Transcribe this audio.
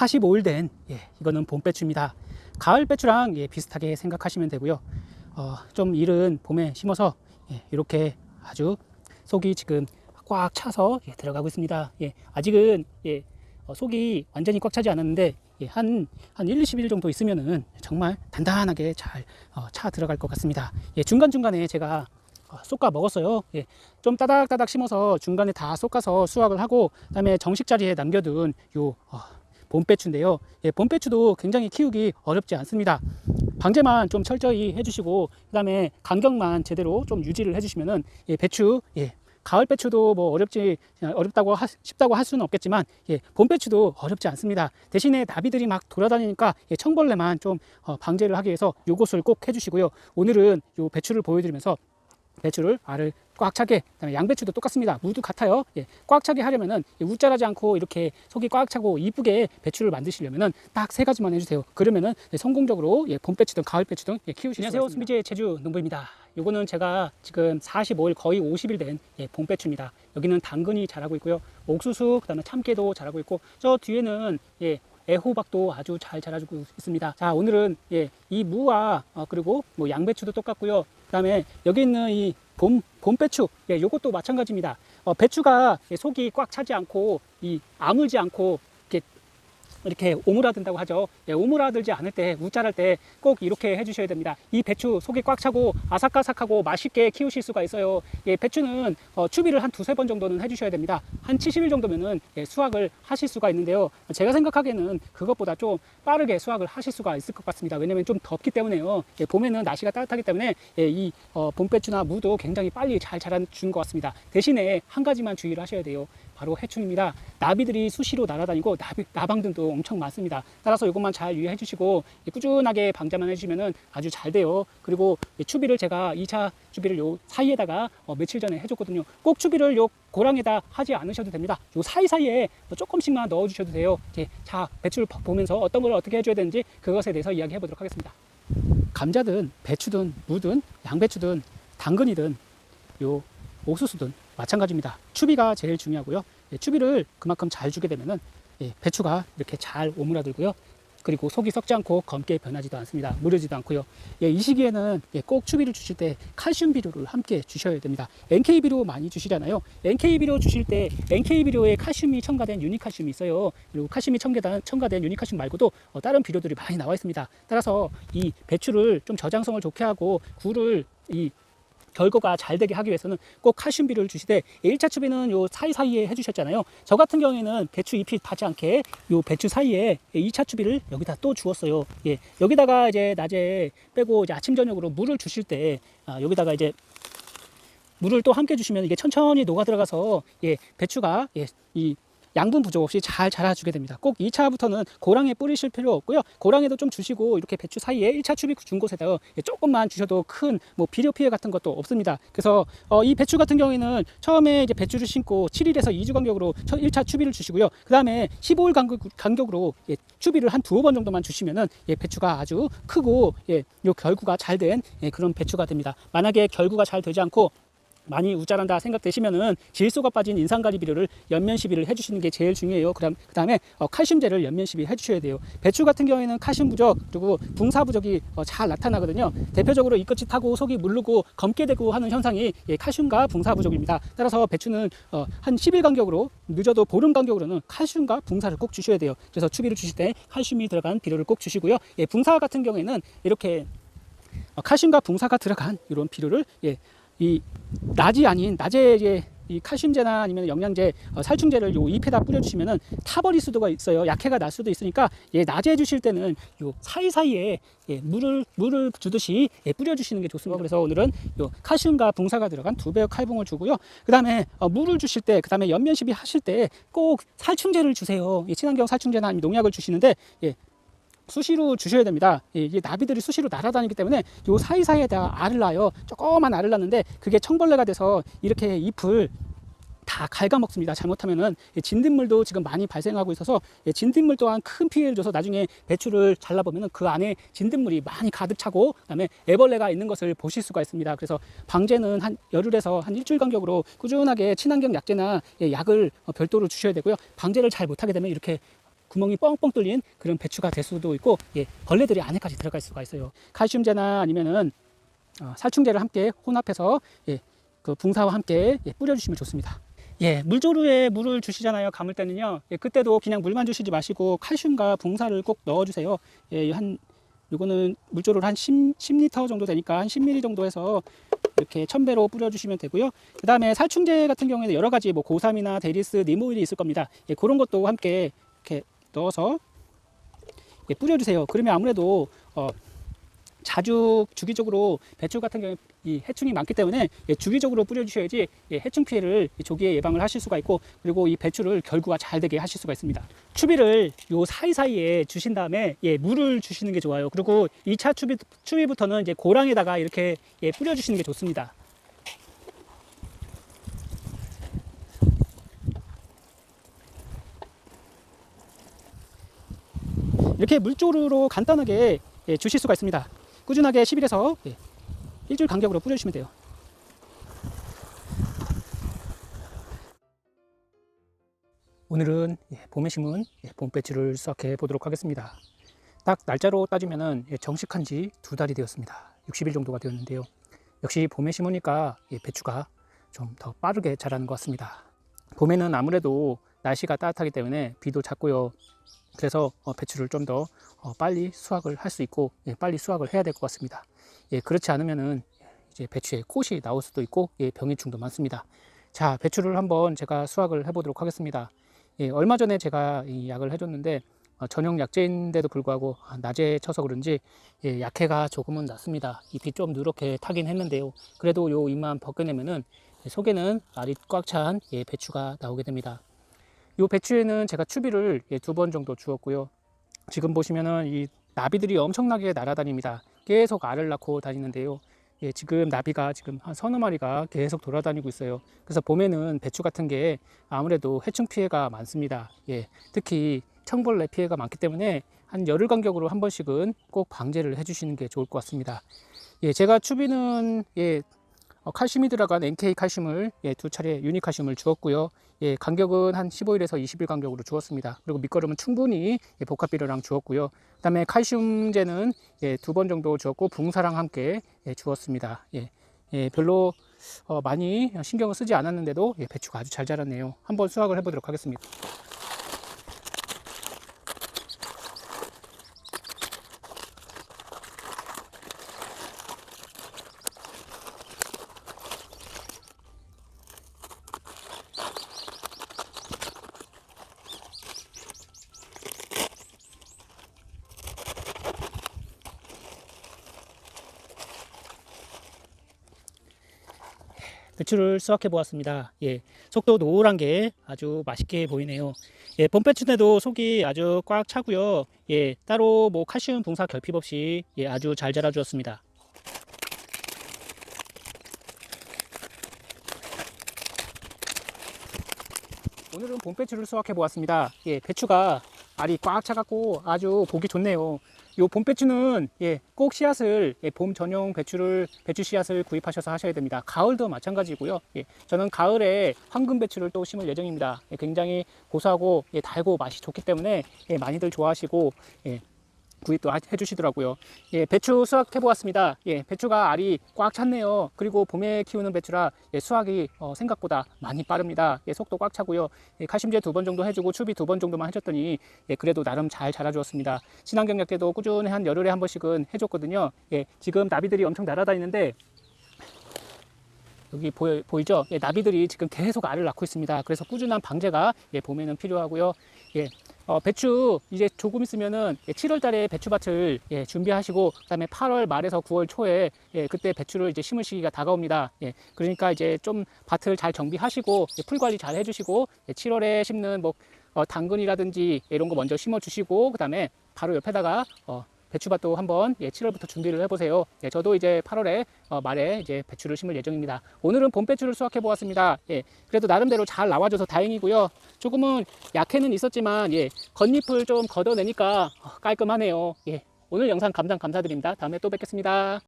45일 된 이거는 봄 배추입니다. 가을 배추랑 비슷하게 생각하시면 되고요. 좀 이른 봄에 심어서 이렇게 아주 속이 지금 꽉 차서 들어가고 있습니다. 아직은 속이 완전히 꽉 차지 않았는데 한 1, 20일 정도 있으면은 정말 단단하게 잘 차 들어갈 것 같습니다. 중간중간에 제가 솎아 먹었어요. 좀 따닥따닥 심어서 중간에 다 솎아서 수확을 하고, 그 다음에 정식 자리에 남겨둔 요 봄배추인데요. 봄배추도 굉장히 키우기 어렵지 않습니다. 방제만 좀 철저히 해주시고, 그 다음에 간격만 제대로 좀 유지를 해주시면은 배추, 가을 배추도 뭐 어렵다고 쉽다고 할 수는 없겠지만 봄 배추도 어렵지 않습니다. 대신에 나비들이 막 돌아다니니까 청벌레만 좀 방제를 하기 위해서 요것을 꼭 해주시고요. 오늘은 요 배추를 보여드리면서 배추를 알을 꽉 차게, 그다음에 양배추도 똑같습니다. 무도 같아요. 꽉 차게 하려면은 우짜라지 않고 이렇게 속이 꽉 차고 이쁘게 배추를 만드시려면은 딱 세 가지만 해주세요. 그러면은 성공적으로 봄 배추든 가을 배추든 키우실 수 있습니다. 안녕하세요, 수비제 제주 농부입니다. 요거는 제가 지금 45일 거의 50일 된 봄 배추입니다. 여기는 당근이 자라고 있고요. 옥수수, 그다음에 참깨도 자라고 있고, 저 뒤에는 애호박도 아주 잘 자라주고 있습니다. 자, 오늘은 이 무와 그리고 뭐 양배추도 똑같고요. 그 다음에 여기 있는 이 봄배추, 요것도 마찬가지입니다. 배추가 속이 꽉 차지 않고 아물지 않고 이렇게 오므라든다고 하죠. 오므라들지 않을 때, 우짤할 때 꼭 이렇게 해주셔야 됩니다. 이 배추 속이 꽉 차고 아삭아삭하고 맛있게 키우실 수가 있어요. 배추는 추비를 한 두세 번 정도는 해주셔야 됩니다. 한 70일 정도면은 수확을 하실 수가 있는데요. 제가 생각하기에는 그것보다 좀 빠르게 수확을 하실 수가 있을 것 같습니다. 왜냐면 좀 덥기 때문에요. 봄에는 날씨가 따뜻하기 때문에 이 봄배추나 무도 굉장히 빨리 잘 자라주는 것 같습니다. 대신에 한 가지만 주의를 하셔야 돼요. 바로 해충입니다. 나비들이 수시로 날아다니고 나방들도 엄청 많습니다. 따라서 이것만 잘 유의해 주시고 꾸준하게 방제만 해주시면 아주 잘 돼요. 그리고 추비를 제가 2차 추비를 요 사이에다가 며칠 전에 해줬거든요. 꼭 추비를 요 고랑에다 하지 않으셔도 됩니다. 요 사이사이에 조금씩만 넣어 주셔도 돼요. 자, 배추를 보면서 어떤 걸 어떻게 해줘야 되는지 그것에 대해서 이야기해 보도록 하겠습니다. 감자든 배추든 무든 양배추든 당근이든 요 옥수수든 마찬가지입니다. 추비가 제일 중요하고요. 추비를 그만큼 잘 주게 되면은 배추가 이렇게 잘 오므라들고요. 그리고 속이 썩지 않고 검게 변하지도 않습니다. 무르지도 않고요. 이 시기에는 꼭 추비를 주실 때 칼슘 비료를 함께 주셔야 됩니다. NK 비료 많이 주시잖아요. NK 비료 주실 때 NK 비료에 칼슘이 첨가된 유니칼슘이 있어요. 그리고 칼슘이 첨가된 유니칼슘 말고도 다른 비료들이 많이 나와 있습니다. 따라서 이 배추를 좀 저장성을 좋게 하고 굴을 결과가 잘 되게 하기 위해서는 꼭 칼슘 비료를 주시되, 1차 추비는 요 사이사이에 해주셨잖아요. 저 같은 경우에는 배추 잎이 닿지 않게 요 배추 사이에 2차 추비를 여기다 또 주었어요. 여기다가 이제 낮에 빼고 이제 아침 저녁으로 물을 주실 때 여기다가 이제 물을 또 함께 주시면 이게 천천히 녹아 들어가서 배추가 이 양분 부족 없이 잘 자라주게 됩니다. 꼭 2차부터는 고랑에 뿌리실 필요 없고요. 고랑에도 좀 주시고 이렇게 배추 사이에 1차 추비 준 곳에다가 조금만 주셔도 큰 뭐 비료 피해 같은 것도 없습니다. 그래서 이 배추 같은 경우에는 처음에 이제 배추를 심고 7일에서 2주 간격으로 1차 추비를 주시고요. 그 다음에 15일 간격으로 추비를 한 두어 번 정도만 주시면은 배추가 아주 크고 요 결구가 잘 된 그런 배추가 됩니다. 만약에 결구가 잘 되지 않고 많이 우짜란다 생각되시면은 질소가 빠진 인산가리 비료를 연면 시비를 해주시는 게 제일 중요해요. 그 다음에 칼슘제를 연면 시비 해주셔야 돼요. 배추 같은 경우에는 칼슘 부족 그리고 붕사 부족이 잘 나타나거든요. 대표적으로 이 끝이 타고 속이 물르고 검게 되고 하는 현상이 칼슘과 붕사 부족입니다. 따라서 배추는 한 10일 간격으로, 늦어도 보름 간격으로는 칼슘과 붕사를 꼭 주셔야 돼요. 그래서 추비를 주실 때 칼슘이 들어간 비료를 꼭 주시고요. 붕사 같은 경우에는 이렇게 칼슘과 붕사가 들어간 이런 비료를 낮이 아닌 낮에 이 칼슘제나 아니면 영양제, 살충제를 요 잎에다 뿌려주시면은 타버릴 수도 있어요. 약해가 날 수도 있으니까 낮에 주실 때는 요 사이사이에 물을 주듯이 뿌려주시는 게 좋습니다. 그래서 오늘은 요 칼슘과 붕사가 들어간 2배의 칼붕을 주고요. 그 다음에 물을 주실 때, 그 다음에 연면 시비 하실 때 꼭 살충제를 주세요. 친환경 살충제나 아니면 농약을 주시는데 수시로 주셔야 됩니다. 이게 나비들이 수시로 날아다니기 때문에 요 사이사이에다 알을 낳아요. 조그만 알을 낳는데 그게 청벌레가 돼서 이렇게 잎을 다 갉아먹습니다. 잘못하면은 진딧물도 지금 많이 발생하고 있어서 진딧물 또한 큰 피해를 줘서 나중에 배추를 잘라보면은 그 안에 진딧물이 많이 가득 차고 그다음에 애벌레가 있는 것을 보실 수가 있습니다. 그래서 방제는 한 열흘에서 한 일주일 간격으로 꾸준하게 친환경 약제나 약을 별도로 주셔야 되고요. 방제를 잘 못하게 되면 이렇게 구멍이 뻥뻥 뚫린 그런 배추가 될 수도 있고, 벌레들이 안에까지 들어갈 수가 있어요. 칼슘제나 아니면은 살충제를 함께 혼합해서 그 붕사와 함께 뿌려주시면 좋습니다. 물조루에 물을 주시잖아요. 감을 때는요. 그때도 그냥 물만 주시지 마시고 칼슘과 붕사를 꼭 넣어주세요. 요거는 물조루를 한 10리터 정도 되니까 한 10ml 정도 해서 이렇게 1000배로 뿌려주시면 되고요. 그 다음에 살충제 같은 경우에는 여러 가지 뭐 고삼이나 데리스, 니모일이 있을 겁니다. 그런 것도 함께 이렇게 넣어서 뿌려주세요. 그러면 아무래도 자주 주기적으로 배추 같은 경우에 이 해충이 많기 때문에 주기적으로 뿌려주셔야지 해충 피해를 조기에 예방을 하실 수가 있고, 그리고 이 배추를 결구가 잘 되게 하실 수가 있습니다. 추비를 요 사이사이에 주신 다음에 물을 주시는 게 좋아요. 그리고 2차 추비부터는 이제 고랑에다가 이렇게 뿌려주시는 게 좋습니다. 이렇게 물조루로 간단하게 주실 수가 있습니다. 꾸준하게 10일에서 일주일 간격으로 뿌려주시면 돼요. 오늘은 봄에 심은 봄배추를 수확해 보도록 하겠습니다. 딱 날짜로 따지면 정식한 지 2달이 되었습니다. 60일 정도가 되었는데요. 역시 봄에 심으니까 배추가 좀 더 빠르게 자라는 것 같습니다. 봄에는 아무래도 날씨가 따뜻하기 때문에 비도 잦고요. 그래서 배추를 좀 더 빨리 수확을 할 수 있고 빨리 수확을 해야 될 것 같습니다. 그렇지 않으면은 이제 배추에 꽃이 나올 수도 있고 병해충도 많습니다. 자, 배추를 한번 제가 수확을 해 보도록 하겠습니다. 얼마 전에 제가 이 약을 해줬는데 전용 약제인데도 불구하고 낮에 쳐서 그런지 약해가 조금은 났습니다. 잎이 좀 누렇게 타긴 했는데요. 그래도 요 잎만 벗겨내면은 속에는 알이 꽉 찬 배추가 나오게 됩니다. 이 배추에는 제가 추비를 2번 정도 주었고요. 지금 보시면은 이 나비들이 엄청나게 날아다닙니다. 계속 알을 낳고 다니는데요. 지금 나비가 지금 한 서너 마리가 계속 돌아다니고 있어요. 그래서 봄에는 배추 같은 게 아무래도 해충 피해가 많습니다. 특히 청벌레 피해가 많기 때문에 한 열흘 간격으로 한 번씩은 꼭 방제를 해주시는 게 좋을 것 같습니다. 제가 추비는 칼슘이 들어간 NK 칼슘을 2차례 유니칼슘을 주었고요. 간격은 한 15일에서 20일 간격으로 주었습니다. 그리고 밑거름은 충분히 복합비료랑 주었고요. 그 다음에 칼슘제는 2번 정도 주었고 붕사랑 함께 주었습니다. 별로 많이 신경을 쓰지 않았는데도 배추가 아주 잘 자랐네요. 한번 수확을 해보도록 하겠습니다. 배추를 수확해 보았습니다. 속도 노란 게 아주 맛있게 보이네요. 봄배추인데도 속이 아주 꽉 차고요. 따로 뭐 칼슘 붕사 결핍 없이 아주 잘 자라 주었습니다. 오늘은 봄배추를 수확해 보았습니다. 배추가 알이 꽉 차갖고 아주 보기 좋네요. 요 봄배추는 꼭 씨앗을 봄 전용 배추 씨앗을 구입하셔서 하셔야 됩니다. 가을도 마찬가지고요. 저는 가을에 황금배추를 또 심을 예정입니다. 굉장히 고소하고 달고 맛이 좋기 때문에 많이들 좋아하시고 구입도 해주시더라고요. 배추 수확해 보았습니다. 배추가 알이 꽉 찼네요. 그리고 봄에 키우는 배추라 수확이 생각보다 많이 빠릅니다. 속도 꽉 차고요. 칼슘제 2번 정도 해주고 추비 2번 정도만 해줬더니 그래도 나름 잘 자라주었습니다. 친환경 약제도 꾸준히 한 열흘에 한 번씩은 해줬거든요. 지금 나비들이 엄청 날아다니는데 여기 보이죠? 나비들이 지금 계속 알을 낳고 있습니다. 그래서 꾸준한 방제가 봄에는 필요하고요. 배추 이제 조금 있으면은 7월 달에 배추밭을 준비하시고 그다음에 8월 말에서 9월 초에 그때 배추를 이제 심을 시기가 다가옵니다. 그러니까 이제 좀 밭을 잘 정비하시고 풀 관리 잘 해주시고 7월에 심는 뭐 당근이라든지 이런 거 먼저 심어 주시고 그다음에 바로 옆에다가 배추밭도 한번 7월부터 준비를 해보세요. 저도 이제 8월에 말에 이제 배추를 심을 예정입니다. 오늘은 봄배추를 수확해 보았습니다. 그래도 나름대로 잘 나와줘서 다행이고요. 조금은 약해는 있었지만 겉잎을 좀 걷어내니까 깔끔하네요. 오늘 영상 감사드립니다. 다음에 또 뵙겠습니다.